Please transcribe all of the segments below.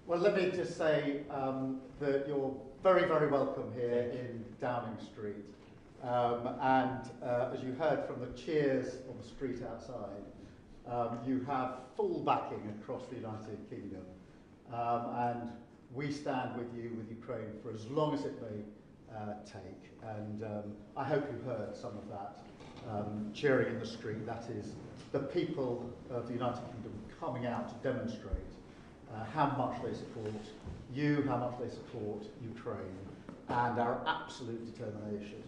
Well, let me just say that you're very, very welcome here in Даунінг-стріт. As you heard from the cheers on the street outside, you have full backing across the United Kingdom. And we stand with you, with Ukraine, for as long as it may take. And I hope you heard some of that cheering in the street. That is the people of the United Kingdom coming out to demonstrate how much they support you, how much they support Ukraine, and our absolute determination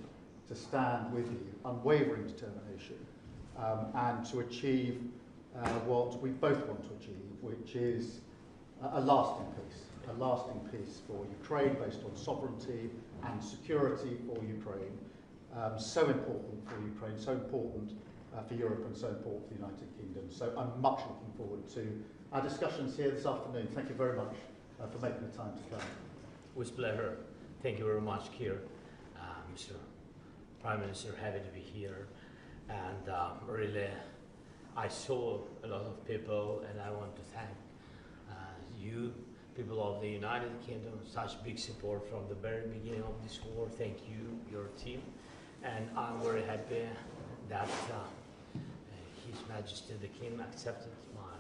to stand with you, unwavering determination, and to achieve what we both want to achieve, which is a lasting peace for Ukraine based on sovereignty and security for Ukraine. So important for Ukraine, so important for Europe, and so important for the United Kingdom. So I'm much looking forward to our discussions here this afternoon. Thank you very much for making the time to come. With pleasure. Thank you very much, Keir. Mr. Prime Minister, happy to be here. And really, I saw a lot of people, and I want to thank you, people of the United Kingdom, such big support from the very beginning of this war. Thank you, your team. And I'm very happy that His Majesty the King accepted my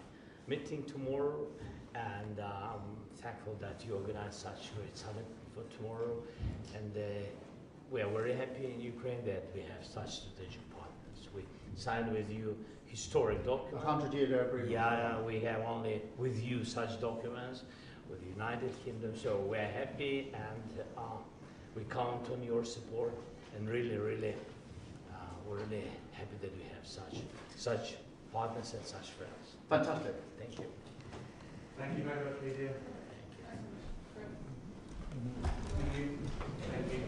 meeting tomorrow, and I'm thankful that you organized such a great summit for tomorrow. And we are very happy in Ukraine that we have such strategic partners. We signed with you historic documents. 100-year agreement. Yeah, we have only with you such documents with the United Kingdom, so we are happy, and we count on your support, and really, really, we're really happy that we have such partners and such friends. Fantastic. Thank you. Thank you very much, Lydia. Thank you. Thank you.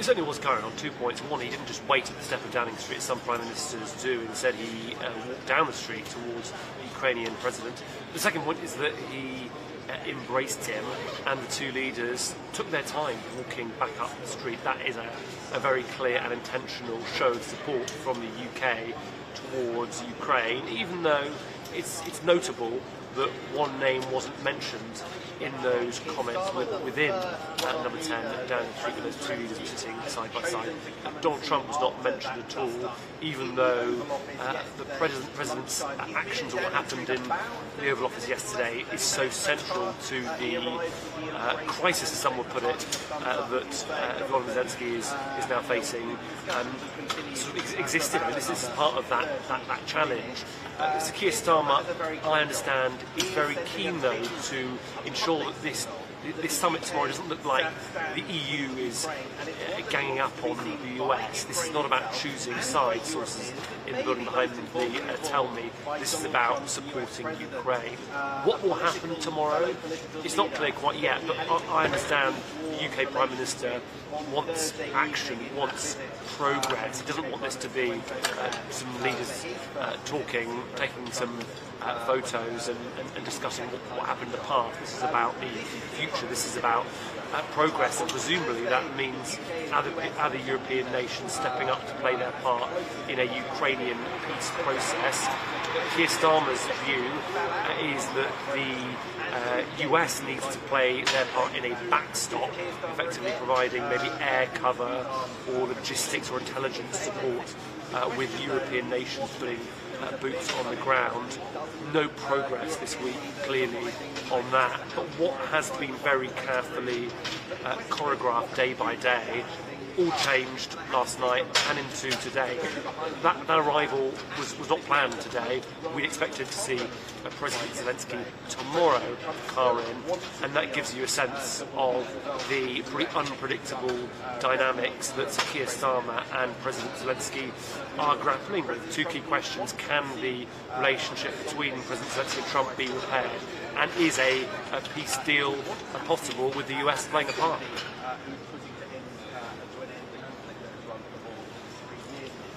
It certainly was carrying on 2 points. One, he didn't just wait at the step of Даунінг-стріт, as some prime ministers do. Instead, he walked down the street towards the Ukrainian president. The second point is that he embraced him, and the two leaders took their time walking back up the street. That is a very clear and intentional show of support from the UK towards Ukraine, even though it's notable that one name wasn't mentioned in those comments within number 10 down the street, with those two leaders sitting side by side. Donald Trump was not mentioned at all, even though the president's actions and what happened in the Oval Office yesterday is so central to the crisis, as some would put it, that Volodymyr Zelenskiy is now facing, sort of existed. I mean, this is part of that challenge. Keir Starmer, I understand, is very keen, though, to ensure that this summit tomorrow doesn't look like the EU is ganging up on the US. This is not about choosing sides, sources in the building behind me tell me. This is about supporting Ukraine. What will happen tomorrow? It's not clear quite yet, but I understand the UK Prime Minister wants action, wants progress. He doesn't want this to be some leaders talking, taking some photos and discussing what happened in the past. This is about the future. This is about progress, and presumably that means other European nations stepping up to play their part in a Ukrainian peace process. Keir Starmer's view is that the US needs to play their part in a backstop, effectively providing maybe air cover or logistics or intelligence support with European nations putting boots on the ground. No progress this week, clearly, on that. But what has been very carefully choreographed day by day all changed last night and into today. That arrival was not planned today. We expected to see President Zelenskiy tomorrow car in, and that gives you a sense of the pretty unpredictable dynamics that Keir Starmer and President Zelenskiy are grappling with. Two key questions: can the relationship between President Zelenskiy and Trump be repaired, and is a peace deal possible with the US playing a part?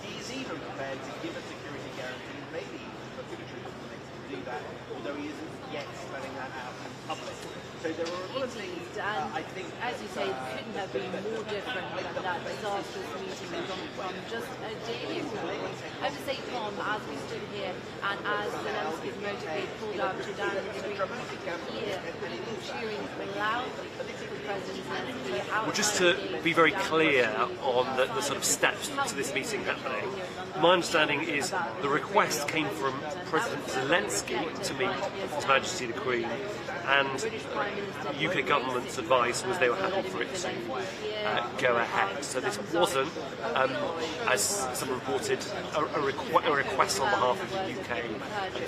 He's even prepared to give a security guarantee, maybe for military conflicts to do that, although he isn't yet spelling that out in public. So there are a lot of things I think, as you say, it couldn't have been more different than that disastrous meeting from just a day ago. I have to say, Tom, as we stood here and as Zelenskiy's motorcade pulled out to Daunінг-стріт, here, people cheering loudly for President Zelenskiy. Well, just to be very clear on the sort of steps to this meeting happening, my understanding is the request came from President Zelenskiy to meet His Majesty the Queen, and UK government's advice was they were happy for it to go ahead. So this wasn't, as some reported, a request on behalf of the UK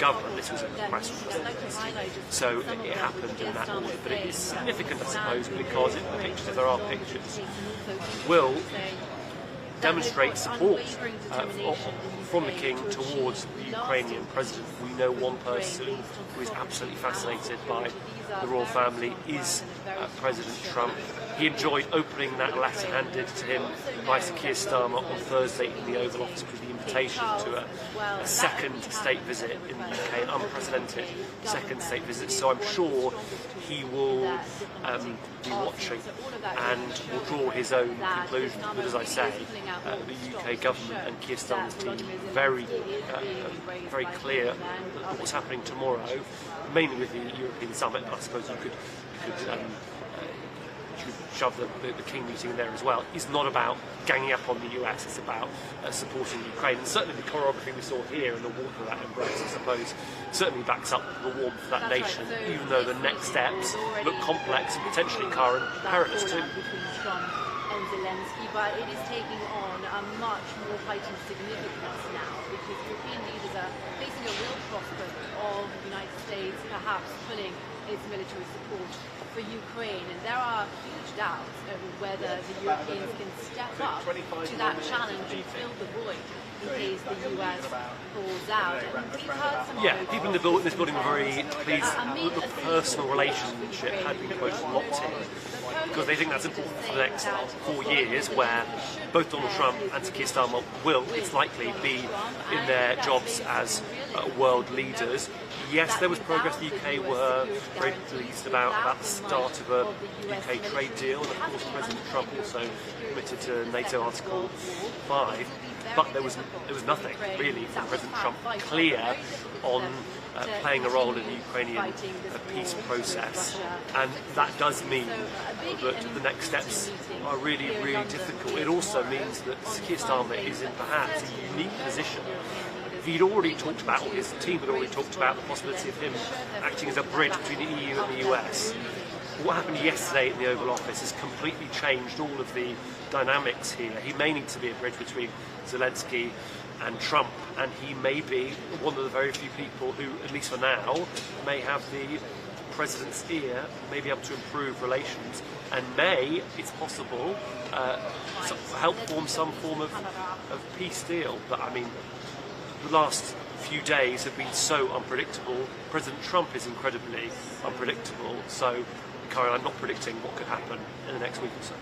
government. This was a request from President Zelenskiy. So it happened in that order. But it is significant, I suppose, because the pictures, if there are pictures, will demonstrate support from the King towards the Ukrainian president. We know one person who is absolutely fascinated by the royal family is President Trump. He enjoyed opening that letter handed to him by Keir Starmer on Thursday in the Oval Office with the invitation to a second state visit in the UK, an unprecedented second state visit. So I'm sure he will be watching and will draw his own conclusions. But as I say, the UK government and Keir Starmer's team very clear what's happening tomorrow, mainly with the European summit. But I suppose you could shove the King meeting in there as well, is not about ganging up on the US, it's about supporting Ukraine. And certainly the choreography we saw here and the warmth of that embrace, I suppose, certainly backs up the warmth of that nation, even though the next steps look complex and potentially perilous too. And Zelensky, but it is taking on a much more heightened significance now, because European leaders are facing a real prospect of the United States perhaps pulling its military support for Ukraine, and there are huge doubts over whether the Europeans can step up to that challenge and fill the void in case the US pulls out. And we've heard some people in this building were very pleased that the personal relationship had been quite locked in. because they think that's important for the next 4 years, where both Donald Trump and Keir Starmer will, it's likely, be in their jobs as world leaders. Yes, there was progress. The UK were very pleased about the start of a UK trade deal, and of course President Trump also committed to NATO Article 5, but there was nothing really from President Trump clear on playing a role in the Ukrainian peace process, and that does mean that the next steps are really, really difficult. It also means that Keir Starmer is in perhaps a unique position. He'd already talked about, or his team had already talked about, the possibility of him acting as a bridge between the EU and the US. What happened yesterday in the Oval Office has completely changed all of the dynamics here. He may need to be a bridge between Zelensky and Trump, and he may be one of the very few people who, at least for now, may have the president's ear, may be able to improve relations, and may, it's possible, help form some form of peace deal. But I mean, the last few days have been so unpredictable. President Trump is incredibly unpredictable, so Keir, I'm not predicting what could happen in the next week or so.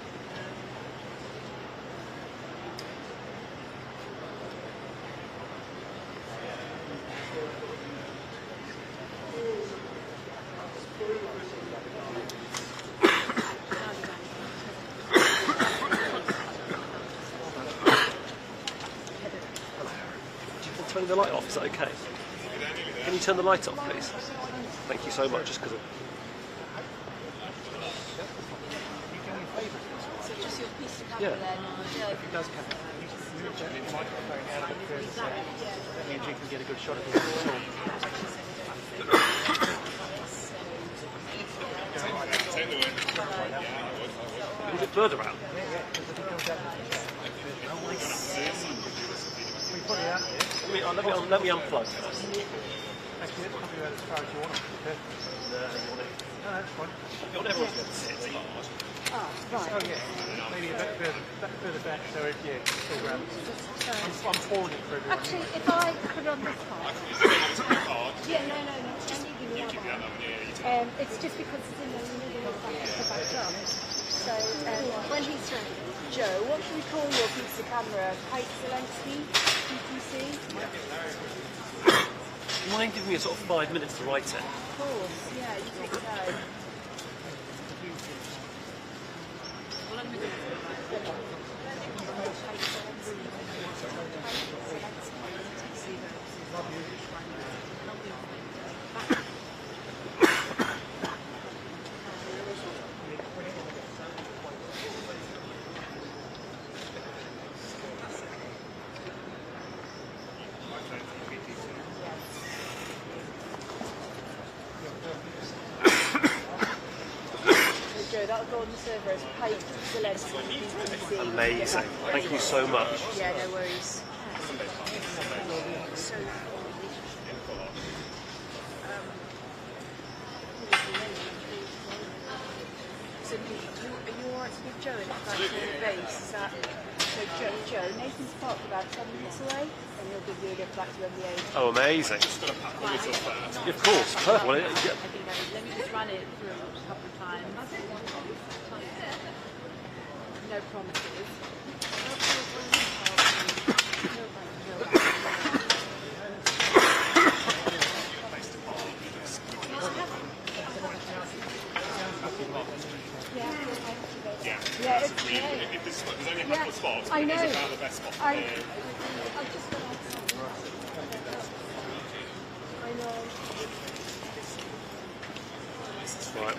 Turning the light off, is that okay? Can you turn the light off, please? Thank you so much, just because of... So just your piece of Yeah. cover then. Yeah. If it does come out, you can move the microphone out because that means you can get a good shot of it. A little bit further out. We put it out here. Let me unplug first. Actually, it's probably about as far as you want it. No, that's fine. You want everyone to be able to sit. Oh, yeah. Maybe a bit further back, so it, yeah, it's still grabs. I'm pouring it for everyone. Actually, if I put it on this part. Yeah, no. I'm leaving the other one. It's just because it's in the middle of the back drum. So when he's ready. Joe, what should we call your piece of camera? Kate Zelensky, PPC? You mind giving me a sort of 5 minutes to write it? Of course, yeah, you take time. That'll go on the server as Kate Zelensky, BBC. Amazing. Thank you so much. Yeah, no worries. So, are you alright to give Joe an invite to the base? Is that so? Joe, Nathan's parked about 10 minutes away, and he'll give you a gift back to MBA. Oh, amazing. Of course, perfect. Well, yeah. Let me just run it through a couple of times. No promises. Yeah, it's great. There's only a couple of spots, I know. It's about the best spot. I just got I know. Right.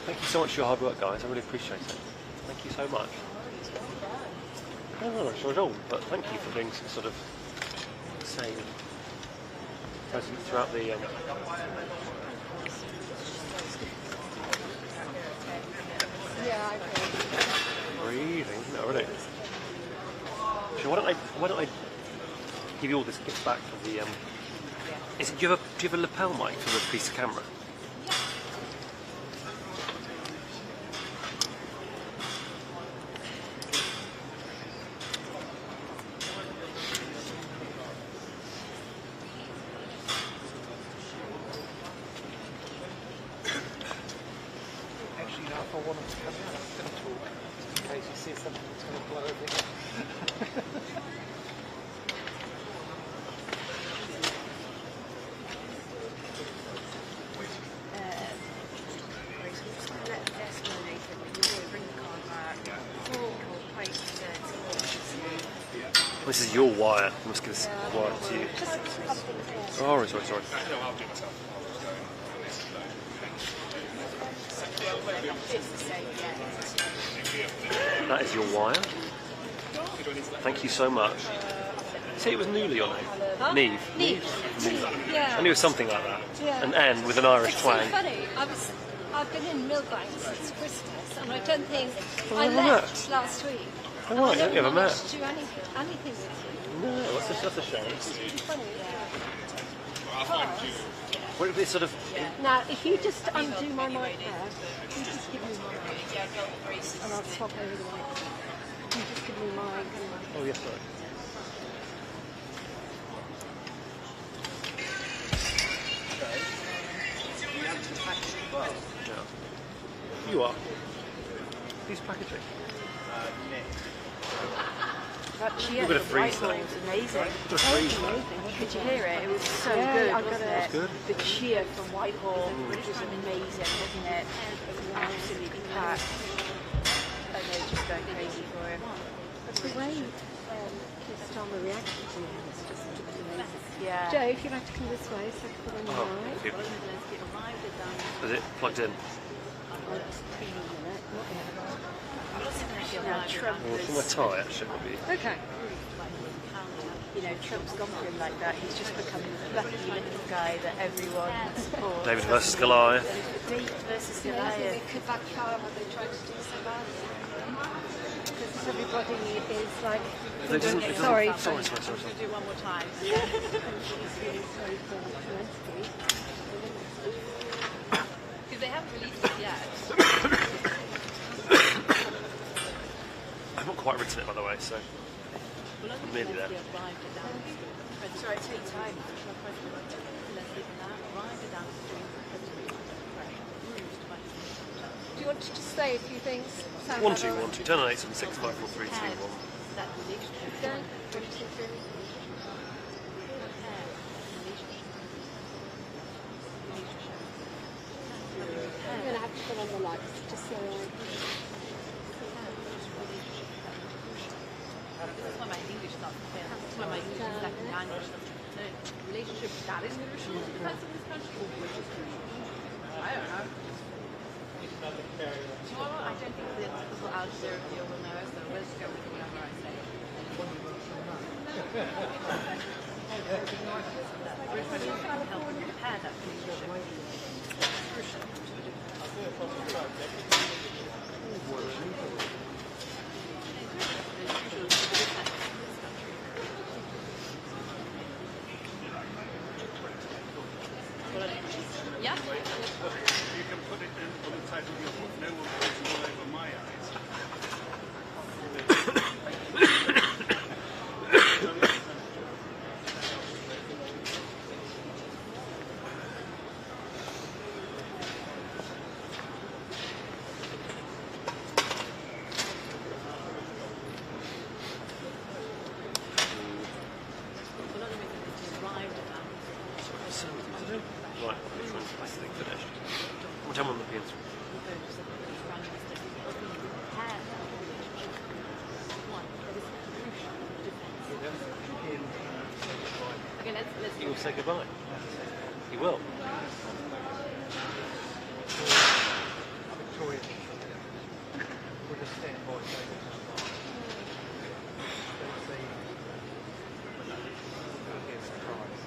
Thank you so much for your hard work, guys. I really appreciate it. Thank you so much. No, not sure at all, but thank you for being sort of same present throughout the. Breathing, isn't it already? So why don't I give you all this gift back for the do you have a lapel mic for the piece of camera? Actually, now if I want them to come out, I'm going to talk, just in case you see something that's going to blow everything up. This is your wire. I must give this wire to you. Oh, sorry. That is your wire. Thank you so much. Say it was Newly or no? Huh? Neve. Yeah. I knew it was something like that. Yeah. An N with an Irish It's twang. so funny. I've been in Millbank since Christmas, and I don't think Well, I never met. left last week. Oh, And right, I don't you never ever met? managed to do anything with you. No, that's a shame. It's funny. What if it's sort of... Now, if you just undo my mic there, you just give me my mic, and I'll swap over the mic. You just give me my. Oh, yes, sorry. Yeah. You are. Who's packaging? That cheer You're gonna for freeze Whitehall that. was amazing. You're gonna freeze that. Did you hear it? It was so Yeah, good, I got wasn't it. it? Good. The cheer from Whitehall was amazing, wasn't it? It was absolutely packed. And they were just going crazy for him. But the way Keir Starmer reacted to him is just amazing. Yeah. Joe, if you'd like to come this way, so I can put on your Oh, mic. thank you. Is it plugged in? Now, Trump Well, for my was, tie, actually, would be... Okay. you know, Trump's gone for him like that. He's just become the fluffy little guy that everyone supports. David versus Goliath. David versus Amazing, Goliath. it could backfire what they tried to do so badly. Because everybody is like, It doesn't- sorry. Sorry. Do one more time. It's really sorry for Zelensky. Because they haven't released it yet. I've not quite written it, by the way, so... Well, I think Nearly there. Zelensky arrived at Daunінг-стріт. Sorry, take time. Zelensky arrived at Daunінг-стріt. Do you want to just say a few things? Sam, 1, 2, 1, 2. Turn on 8, 7, 6, 5, 4, 3, 2, 1. That relationship. Go. 1, 2, 3. I'm going to have to put on the lights just so That's why my English is not clear. That's why my English is like language. The relationship that is crucial to the defense of this country. I don't know. Well, I don't think the people out there here will know, so we'll just go with whatever I say. We're trying to help repair that relationship. Yeah. You can put it on the side of your book. No one puts it all over my eyes. One of the reasons he arrived at Right, that's the thing finished. What time on the PM's? Okay, let's He will say goodbye. He will. Victoria. We'll just stand by. Don't say. Don't get surprised.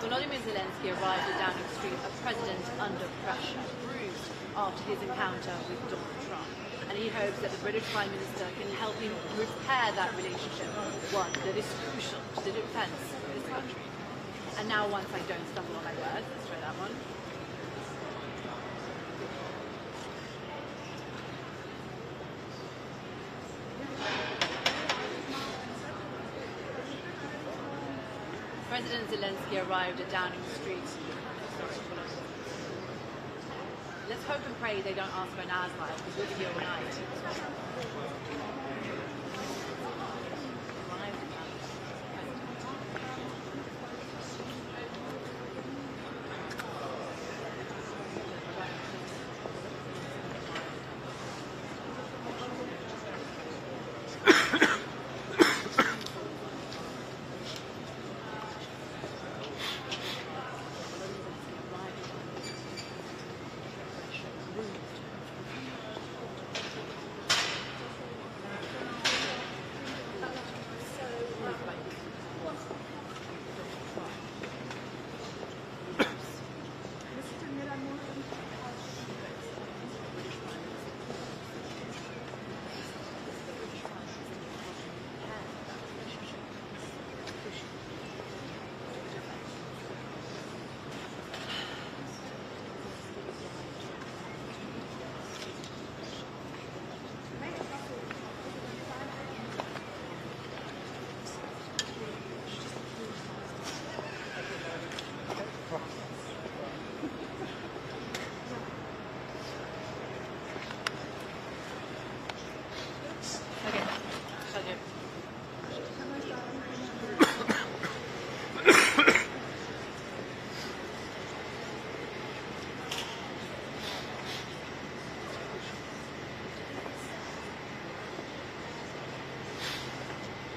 Volodymyr Zelenskiy arrived at Daunінг-стріт a president under pressure, bruised after his encounter with Donald Trump. And he hopes that the British Prime Minister can help him repair that relationship, one that is crucial to the defence of this country. And now, once I don't stumble on my words, let's try that one. President Zelensky arrived at Даунінг-стріт. Let's hope and pray they don't ask for an asthma, because we'll be here all night.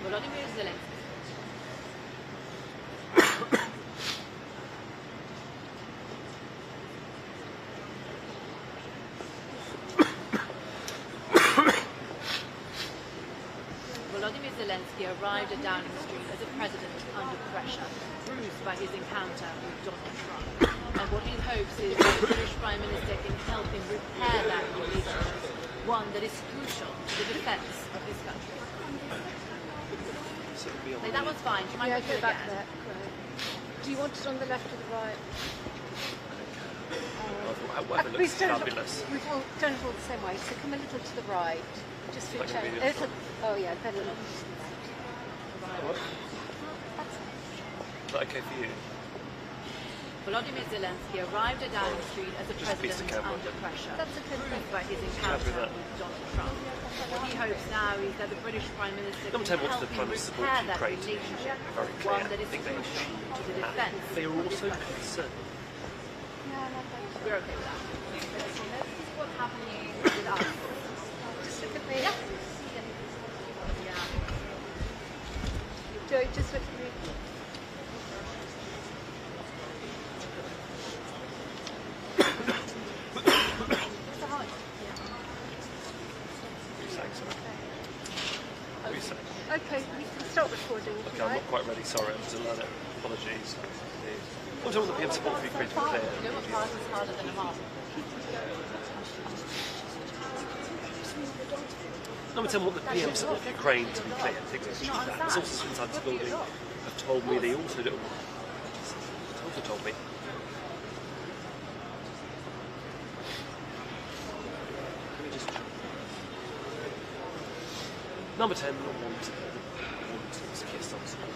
Volodymyr Zelenskiy. Volodymyr Zelenskiy arrived at Даунінг-стріт as a president under pressure, bruised by his encounter with Donald Trump. And what he hopes is that the British Prime Minister can help him repair that relationship, one that is crucial to the defence of his country. Like, that one's fine. She might Yeah, go go again. back there. Right. Do you want it on the left or the right? Whatever Please looks don't fabulous. We've all done it all the same way, so come a little to the right. Just for Like a change. video Oh yeah, better look to the left. What? Is that okay for you? Volodymyr Zelenskiy arrived at Даунінг-стріт as a Just a piece of president camera. under pressure, That's okay. bruised by his Happy encounter with that. with Donald Trump. What he hopes now is that the British Prime Minister Don't can tell me help what the him Prime Minister repair that Ukraine. relationship, Very clear. one that is I think they crucial to the should. defence They are of this also country. concerned. Yeah, I like that. We're okay with that. This is what's happening with us. Just look at me. Yeah. Joey, just look at me. What's the height? What are you saying, sorry? What are you saying? Okay, we can start recording. if Okay, you I'm like. not quite ready, sorry, I'm still learning. Apologies. Don't tell me the PM support for Ukraine to be clear. You know what part is harder than a half? Number 10 want the PM support for Ukraine to be clear. I think they've achieved that. The sources inside this building have told me they also don't. Also told me. Let me just. Number 10 want Keir Starmer's support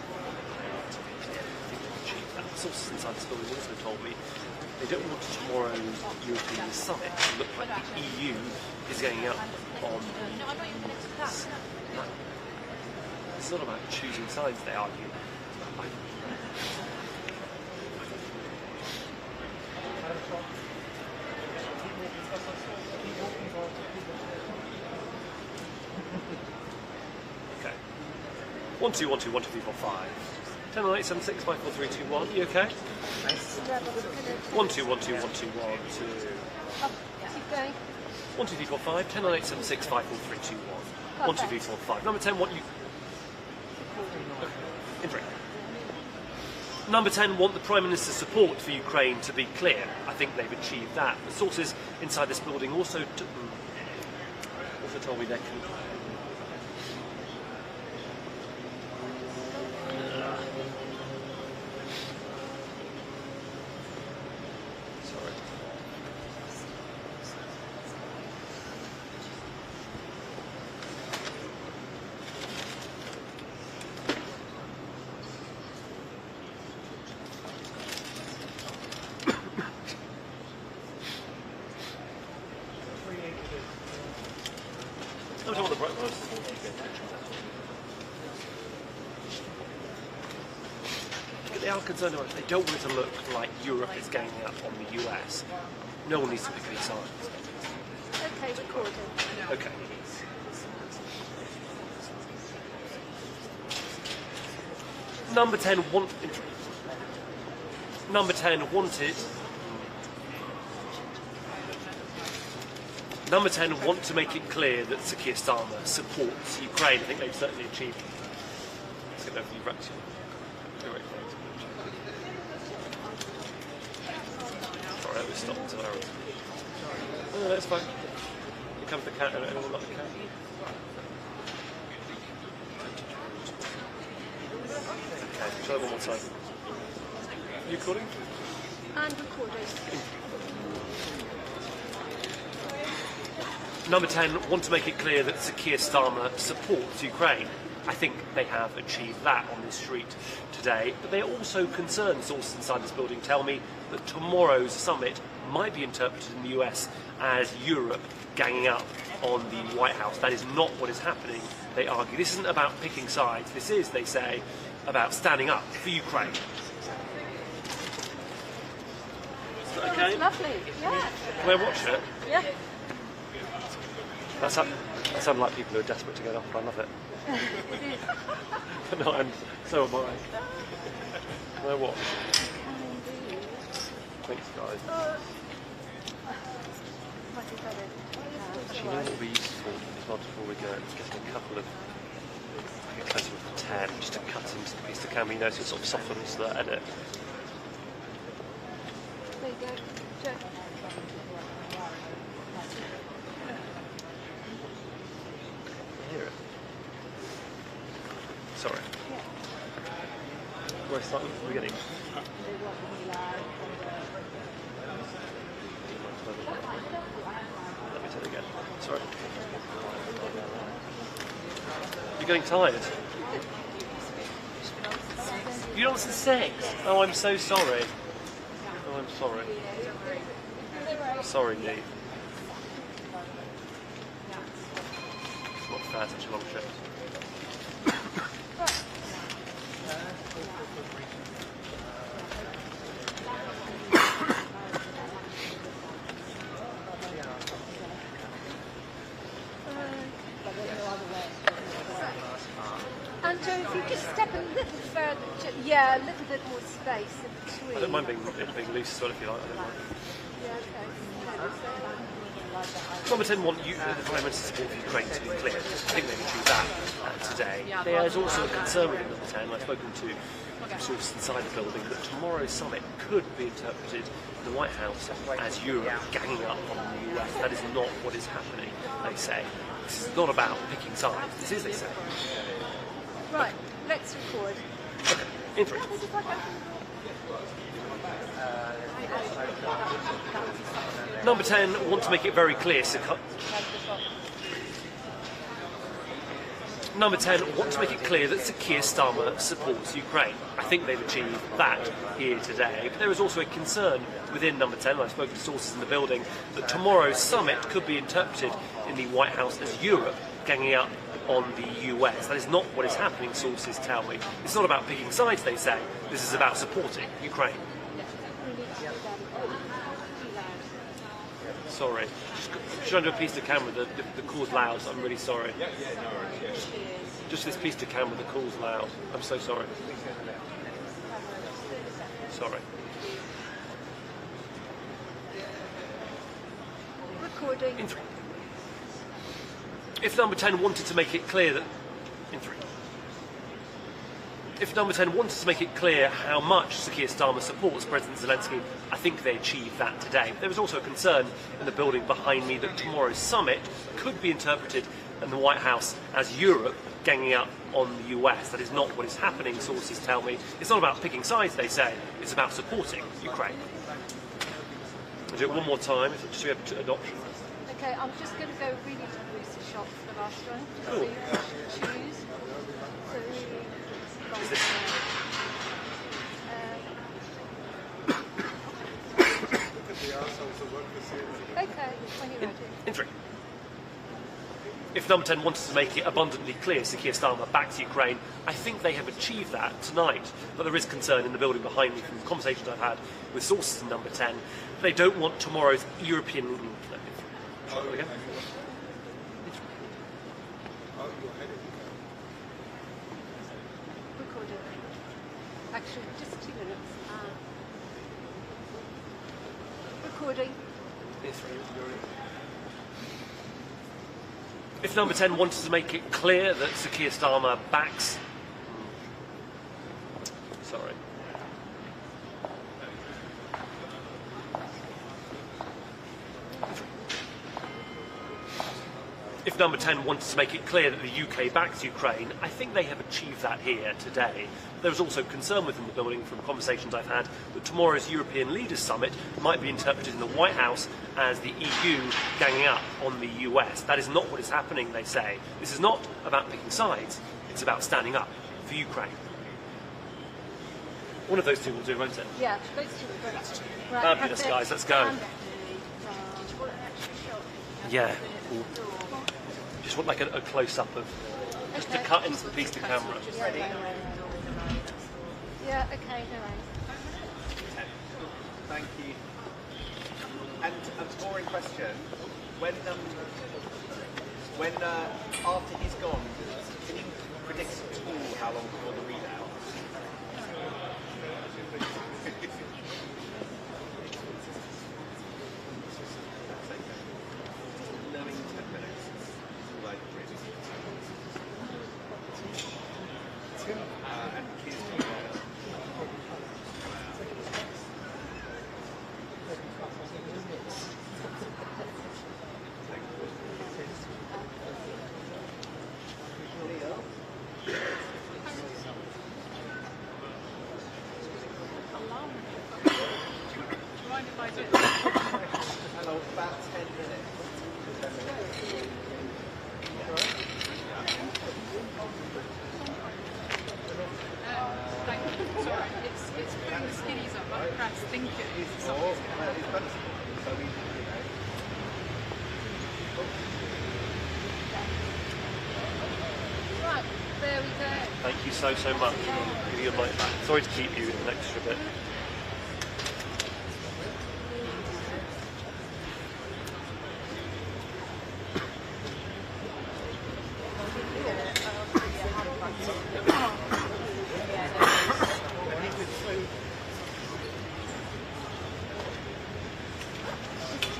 to be clear. I think they've achieved that. The sources inside this building also told me they don't want tomorrow's European summit to look like the EU is going up on. It's not about choosing sides, they argue. Okay. 1 2 1 2 1 2 3 4 5. 10 9 8 7 6 5 4 3 2 1. You okay? 1 2 1 2 1 2 1 2. Keep going. 1 2 3 4 5. 10 9 8 7 6 5 4 3 2 1. 1 2 3 4 5. Number 10 want you. Okay. Number 10 want the Prime Minister's support for Ukraine to be clear. I think they've achieved that. The sources inside this building also told me they can. Sorry. They are concerned about it. They don't want it to look like Europe is ganging up on the US. No one needs to pick any sides. Okay, recording. Okay. Number 10 wanted. Number 10 want to make it clear that Keir Starmer supports Ukraine. I think they've certainly achieved it. Let's get over the racks. Sorry, that was stopped to our. Oh, that's fine. Here comes the cat and everyone like the cat. Okay, try that one more time. Are you recording? And recording. Number 10 want to make it clear that Keir Starmer supports Ukraine. I think they have achieved that on this street today, but they are also concerned. Sources inside this building tell me that tomorrow's summit might be interpreted in the US as Europe ganging up on the White House. That is not what is happening, they argue. This isn't about picking sides. This is, they say, about standing up for Ukraine. Is that okay? Lovely, yeah. Can I watch it? Yeah. That sound like people who are desperate to get off, but I love it. No, and so am I. Can I watch? Thanks, guys. Actually, you know what would be useful as well before we go? Getting a couple of, I get closer with 10, just to cut into the piece of camera, you know, so it sort of softens the edit. There you go. Check. Hear it? Sorry. Where I start from the beginning. Let me tell you again. Sorry. You're getting tired. You're on to 6. Oh, I'm so sorry. Oh, I'm sorry. Sorry, Lee. It's not fair, such a long shift. Andrew, if you just step a little further, yeah, a little bit more space in between. I don't mind being loose as well if you like. I don't mind. Yeah, okay. Number 10 want the Prime Minister's support for Ukraine to be clear. I think they've achieved that today. There's also a concern with number 10. I've spoken to sources inside the building that tomorrow's summit could be interpreted in the White House as Europe ganging up on the US. That is not what is happening, they say. This is not about picking sides. This is, they say. Right, let's record. Okay, in 3. Number 10 want to make it very clear. Number 10 want to make it clear that Keir Starmer supports Ukraine. I think they've achieved that here today. But there is also a concern within Number 10, and I've spoken to sources in the building, that tomorrow's summit could be interpreted in the White House as Europe ganging up on the US. That is not what is happening, sources tell me. It's not about picking sides, they say. This is about supporting Ukraine. Sorry. Just trying to do a piece to camera, the call's loud, so I'm really sorry. Just this piece to camera, the call's loud. I'm so sorry. Sorry. Recording. In 3. If Number 10 wanted to make it clear that... In 3. If Number 10 wanted to make it clear how much Keir Starmer supports President Zelensky, I think they achieved that today. There is also a concern in the building behind me that tomorrow's summit could be interpreted in the White House as Europe ganging up on the US. That is not what is happening, sources tell me. It's not about picking sides, they say. It's about supporting Ukraine. I'll do it one more time, just so we have adoption. Okay, I'm just going to go really loose the shots for the last one. Cool. So you choose. So Is this... okay, when you're ready. In 3. If Number 10 wanted to make it abundantly clear Keir Starmer backs Ukraine, I think they have achieved that tonight. But there is concern in the building behind me from conversations I've had with sources in Number 10. They don't want tomorrow's European... Again? Recording. Actually, just 2 minutes. Recording. If Number 10 wanted to make it clear that Keir Starmer backs... Sorry. If Number 10 wanted to make it clear that the UK backs Ukraine, I think they have achieved that here today. There is also concern within the building from conversations I've had that tomorrow's European Leaders Summit might be interpreted in the White House as the EU ganging up on the US. That is not what is happening, they say. This is not about picking sides, it's about standing up for Ukraine. One of those two will do, won't it? Yeah, those two are great. Right, Fabulous, guys, let's go. Yeah. Cool. Just want like a close-up of, just to cut into the piece to camera. Ready? Yeah, okay, no worries. Thank you. And a boring question: when after he's gone, can you predict at all how long before the readout? Knowing 10 minutes, it's like really. And Keir's about 10 minutes. Sorry, it's putting the skinnies up. I'm perhaps thinking Right, there we go. Thank you so much. I'll give you a mic back. Sorry to keep you an extra bit.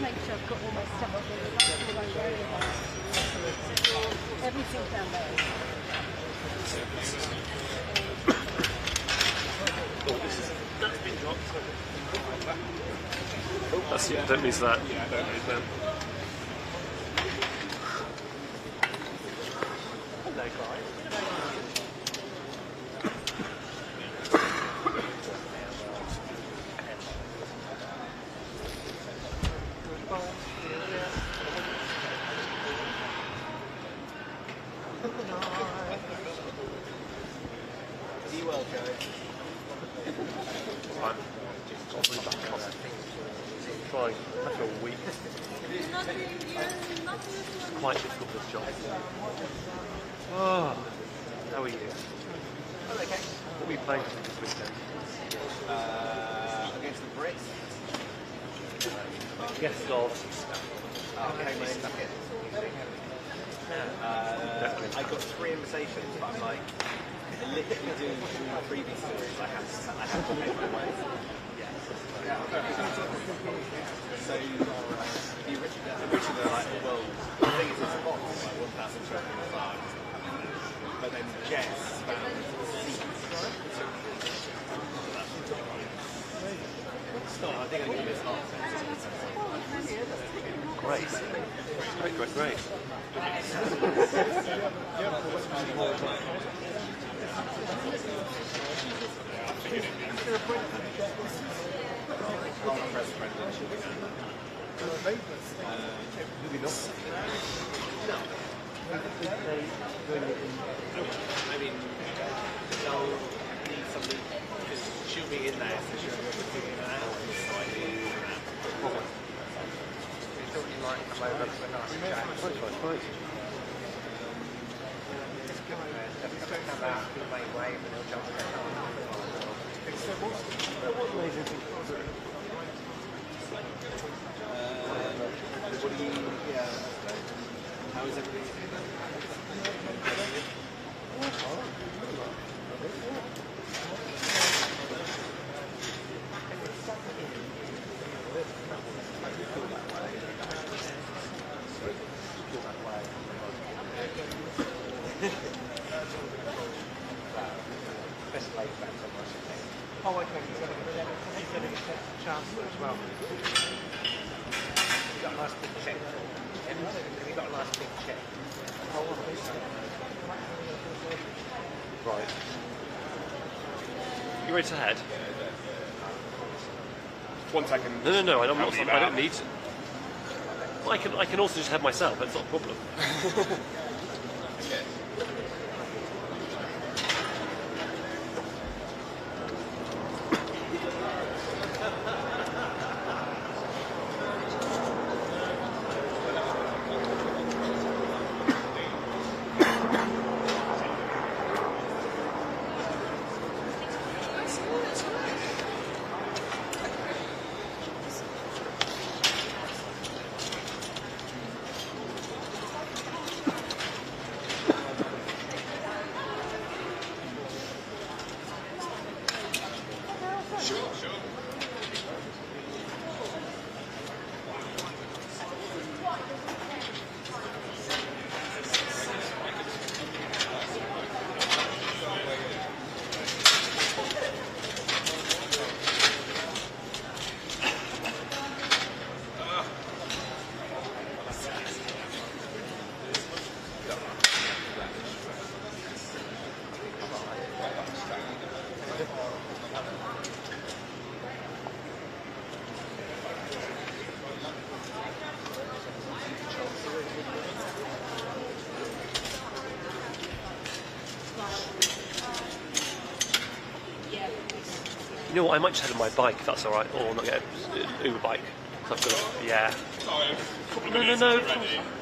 Make sure I've got all my stuff together. That's what I'm worried about. Everything down there. Oh, that's been dropped. Oh, that's it. Don't lose that. Don't lose that. well, Joe. Fine. Trying after a week. Quite difficult this job. Oh, how are you? Oh, okay. What are we playing this weekend? Against the Brits. Guest of. Okay, mate. Stuck it. I got 3 invitations, but I'm like, literally doing the previous series. I have to pay my way. So the original like, well, the thing is it's a box like 1,200 £, but then Jess found seats. I think I'm going to miss half. Great. Great. Maybe not. No. I mean, they'll need somebody just shoot me in there, so she'll be figuring it out. Thought you might come over for a nice chat. Fine. Just come over, just come out, he'll make wave and he'll jump straight on. What do you, how is everything? Oh, okay, he's going to get a chancellor as well. He's got a nice big check. Have you got a nice big check? Right. You ready to head? 1 second. No, I don't need to. I can also just head myself, that's not a problem. You know what, I might just head on my bike if that's alright, or not get an Uber bike. So I've got, yeah.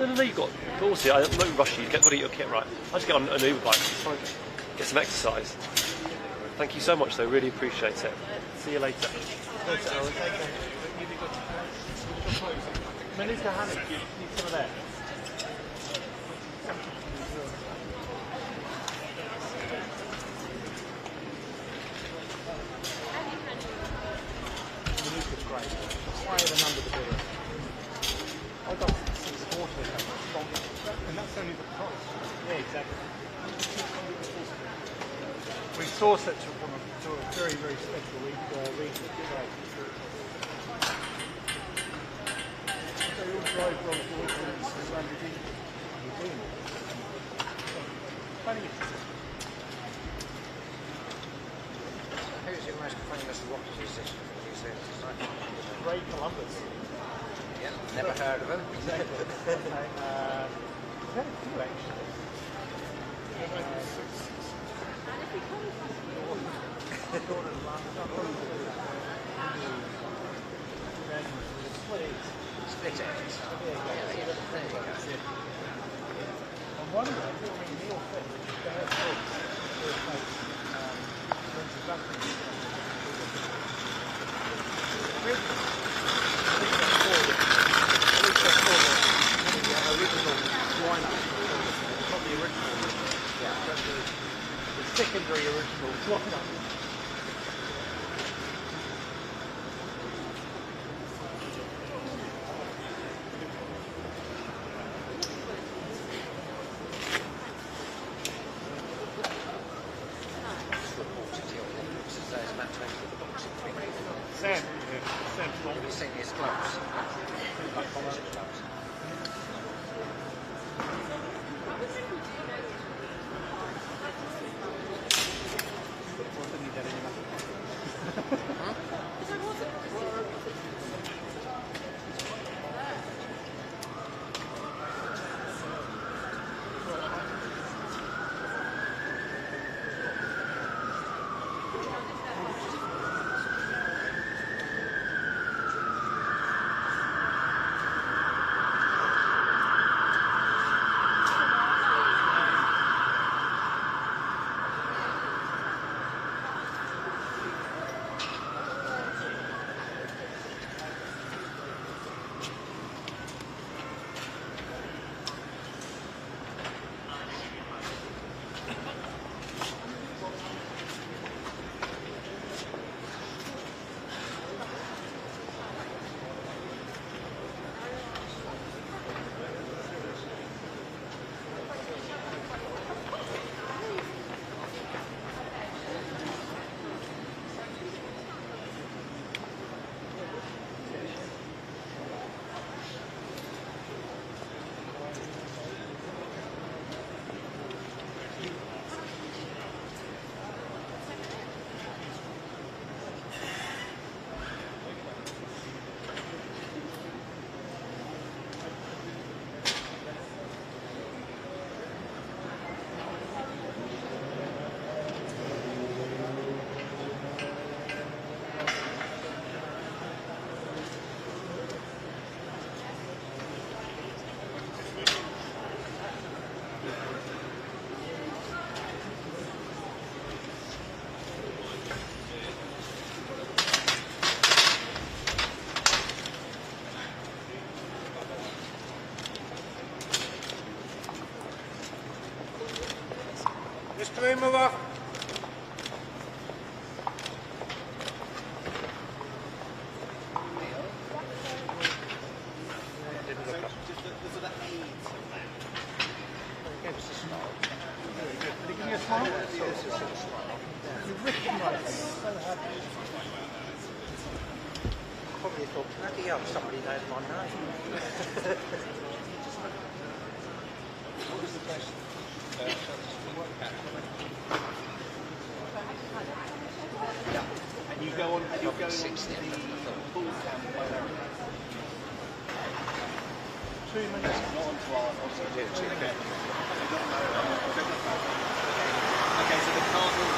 No, you've got, but also, I'm not rushing you, you've got to eat your kit right. I'll just get on an Uber bike, it's fine. Get some exercise. Thank you so much though, really appreciate it. See you later. Melissa Hammock, need some of that. Melissa's great. The higher the number, the better. I got 640 and that's only the price. Yeah, exactly. We source it to a very, very special region. They all drive from funny. Who's your most famous rock musician? Ray Columbus. Yeah, never heard of him. Exactly. We've had a few actually. Split it. On one way, I mean, Neil Fitch, the head coach, secondary original lineup. Sam, Sam's not. Have you seen his gloves? Like boxing gloves. Can we move off? Probably thought, bloody hell, somebody knows my name. What was the question? And you go on, you go on the full camp by that. 2 minutes, not on fly. Okay, so the card will...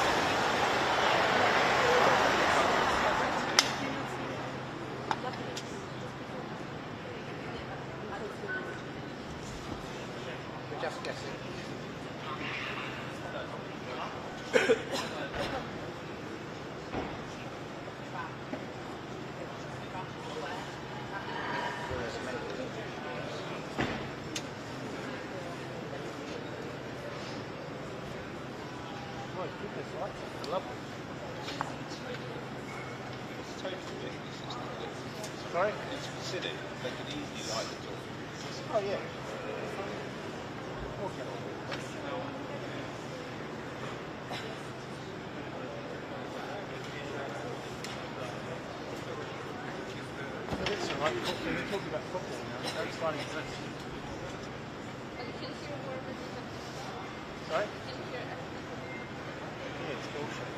Just guessing. Sorry? It's considered, they could easily light the door. Oh, yeah. It's all right, we're talking about football now, so it's fine. Sorry? Yeah, it's bullshit.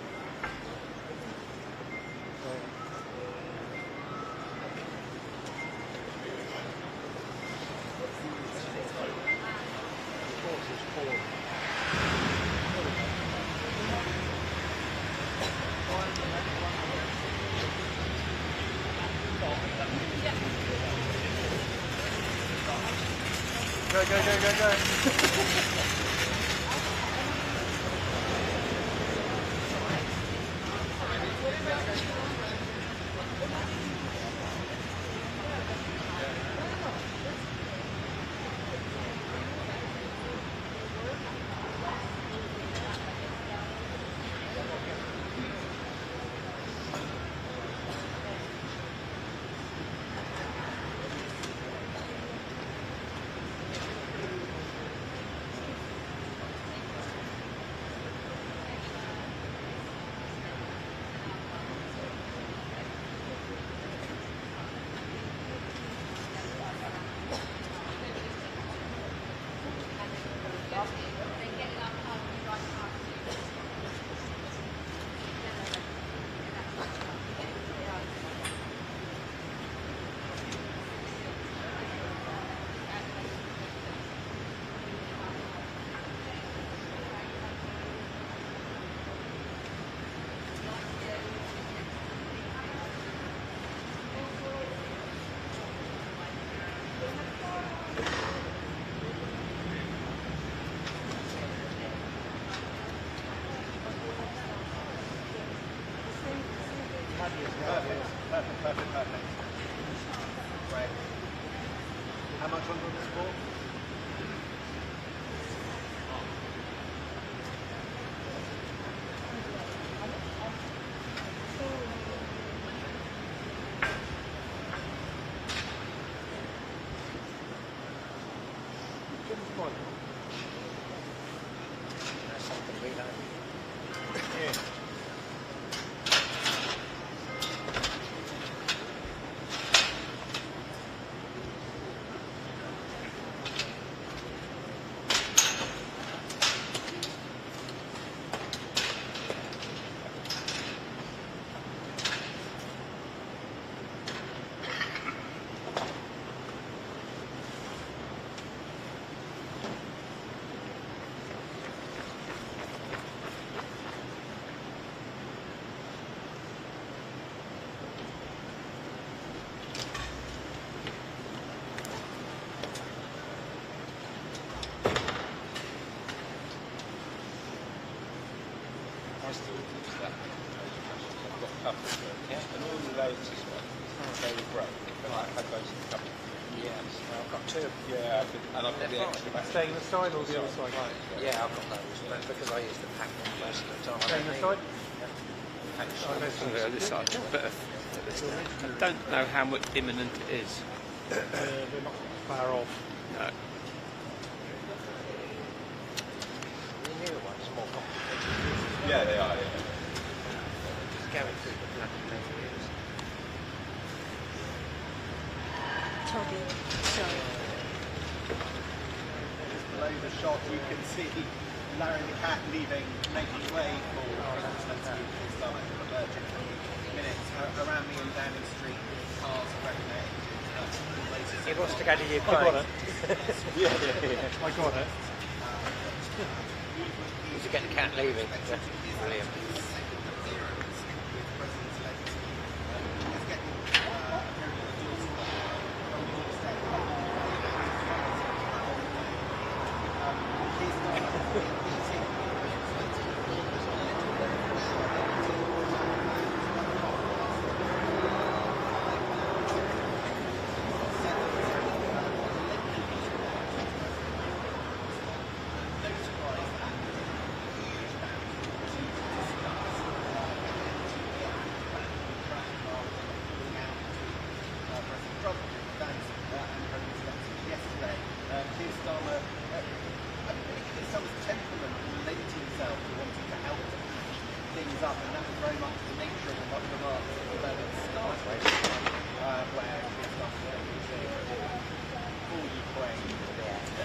Go, go, go, go, go. Perfect. Right. How much on this ball? That's something we know. Yeah. I still use that. I've got a couple of them, yeah, and all the latest ones, they were great. But I had those a couple of years. I've got two. Yeah, and I've got the extra back. Staying the side or the other side? Yeah, I've got those, but because I use the pack one most of the time. Staying the side? This side, but I don't know how much imminent it is. They're not far off. No. The newer ones are more complicated. Yeah, they are, yeah. Just going through the black and years. Toby, sorry. Just below the shot, you can see Larry the Cat making way for President Zelensky and Starmer converging minutes around me in Daunінг-стріт. Cars are very He wants to go to Ukraine. I got it. yeah. I got it. Did you get the cat leaving? Yeah. Brilliant. Yesterday, Keir Starmer, I believe there's some temperament related to himself to wanting to help to patch things up, and that was very much the nature of what the remarks that started, where Keir Starmer for Ukraine.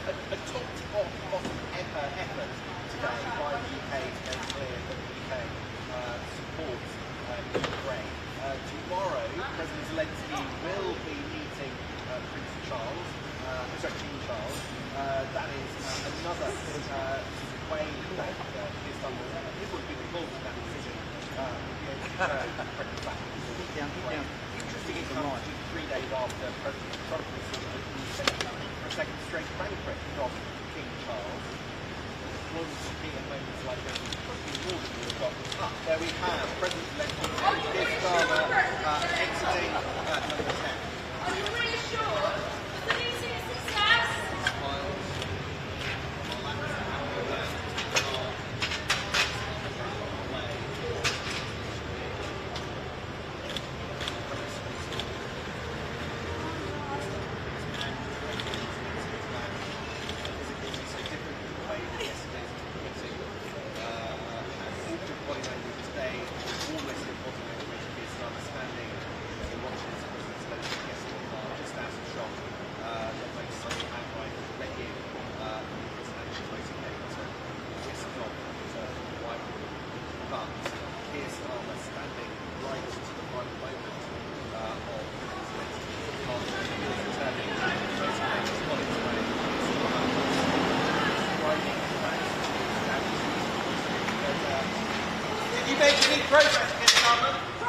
A top effort today by the UK to make clear that the UK supports Ukraine. Tomorrow, President Zelensky will be meeting King Charles. That is another way that Keir Starmer would be involved in that decision. there we have President-elect Keir Starmer exiting number 10. Are you reassured that the meeting is a success? Did you make any progress, Keir Starmer?